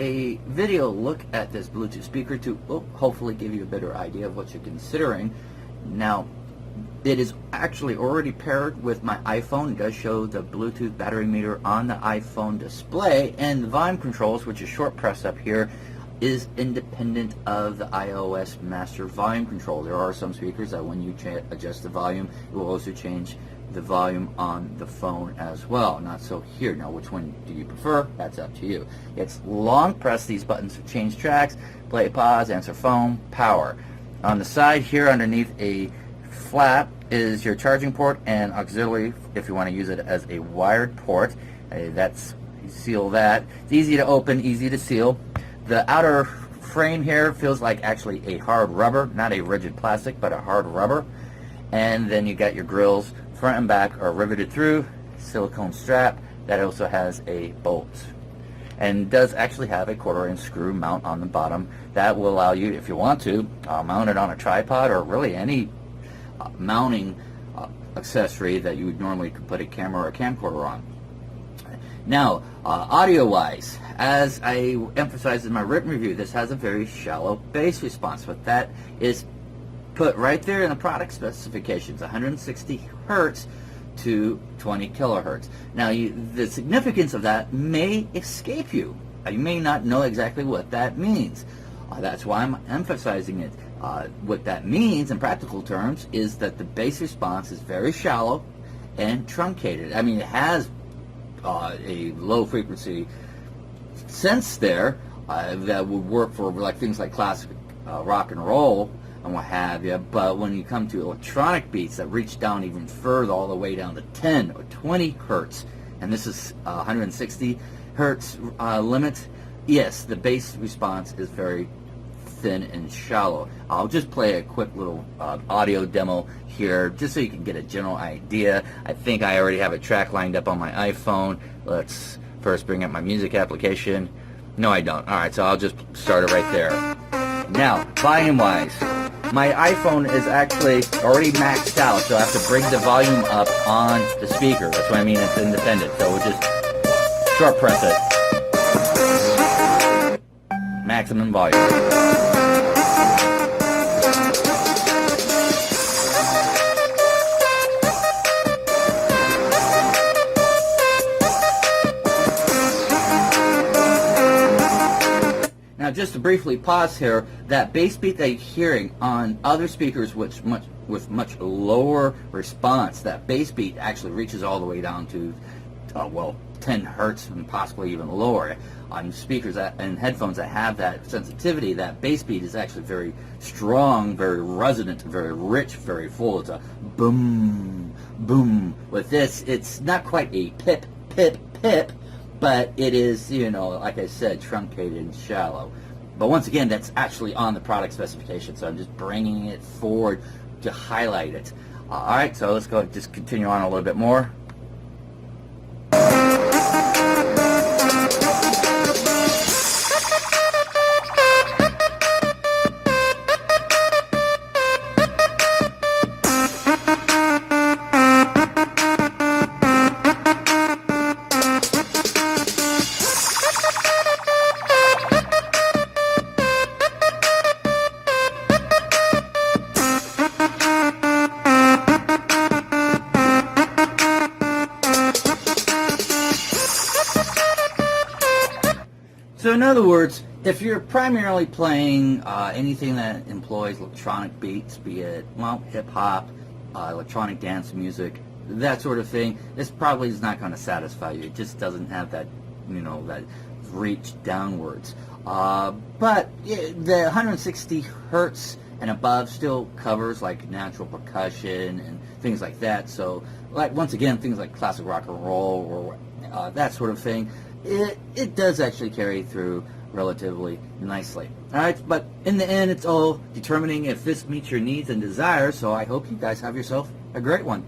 a video look at this Bluetooth speaker to hopefully give you a better idea of what you're considering. Now, it is actually already paired with my iPhone. It does show the Bluetooth battery meter on the iPhone display, and the volume controls, which is short press up here, is independent of the iOS master volume control. There are some speakers that when you adjust the volume, it will also change the volume on the phone as well. Not so here. Now, which one do you prefer? That's up to you. It's long press these buttons to change tracks, play, pause, answer phone, power. On the side here underneath a flap is your charging port and auxiliary if you want to use it as a wired port. That's, you seal that. It's easy to open, easy to seal. The outer frame here feels like actually a hard rubber, not a rigid plastic, but a hard rubber. And then you got your grills, front and back are riveted through, silicone strap that also has a bolt. And does actually have a 1/4-inch screw mount on the bottom that will allow you, if you want to, mount it on a tripod or really any mounting accessory that you would normally could put a camera or a camcorder on. Now, audio-wise, as I emphasized in my written review, this has a very shallow bass response, but that is put right there in the product specifications, 160 hertz to 20 kilohertz. Now, the significance of that may escape you. You may not know exactly what that means. That's why I'm emphasizing it. What that means in practical terms is that the bass response is very shallow and truncated. I mean, it has a low frequency sense there that would work for like things like classic rock and roll and what have you, but when you come to electronic beats that reach down even further, all the way down to 10 or 20 hertz, and this is 160 hertz limit, yes, the bass response is very thin and shallow. I'll just play a quick little audio demo here just so you can get a general idea. I think I already have a track lined up on my iPhone. Let's first bring up my music application. No, I don't. Alright, so I'll just start it right there. Now, volume wise, my iPhone is actually already maxed out, so I have to bring the volume up on the speaker. That's what I mean, it's independent. So we'll just short press it. Maximum volume. Now, just to briefly pause here, that bass beat that you're hearing on other speakers with much lower response, that bass beat actually reaches all the way down to, well, 10 hertz and possibly even lower. On speakers and headphones that have that sensitivity, that bass beat is actually very strong, very resonant, very rich, very full. It's a boom, boom. With this, it's not quite a pip, pip, pip, but it is, you know, like I said, truncated and shallow. But once again, that's actually on the product specification, so I'm just bringing it forward to highlight it. All right, so let's go just continue on a little bit more. So in other words, if you're primarily playing anything that employs electronic beats, be it, well, hip-hop, electronic dance music, that sort of thing, this probably is not going to satisfy you. It just doesn't have that, you know, that reach downwards. But the 160 hertz and above still covers like natural percussion and things like that. So, like, once again, things like classic rock and roll or that sort of thing, it does actually carry through relatively nicely. Alright, but in the end, it's all determining if this meets your needs and desires, so I hope you guys have yourself a great one.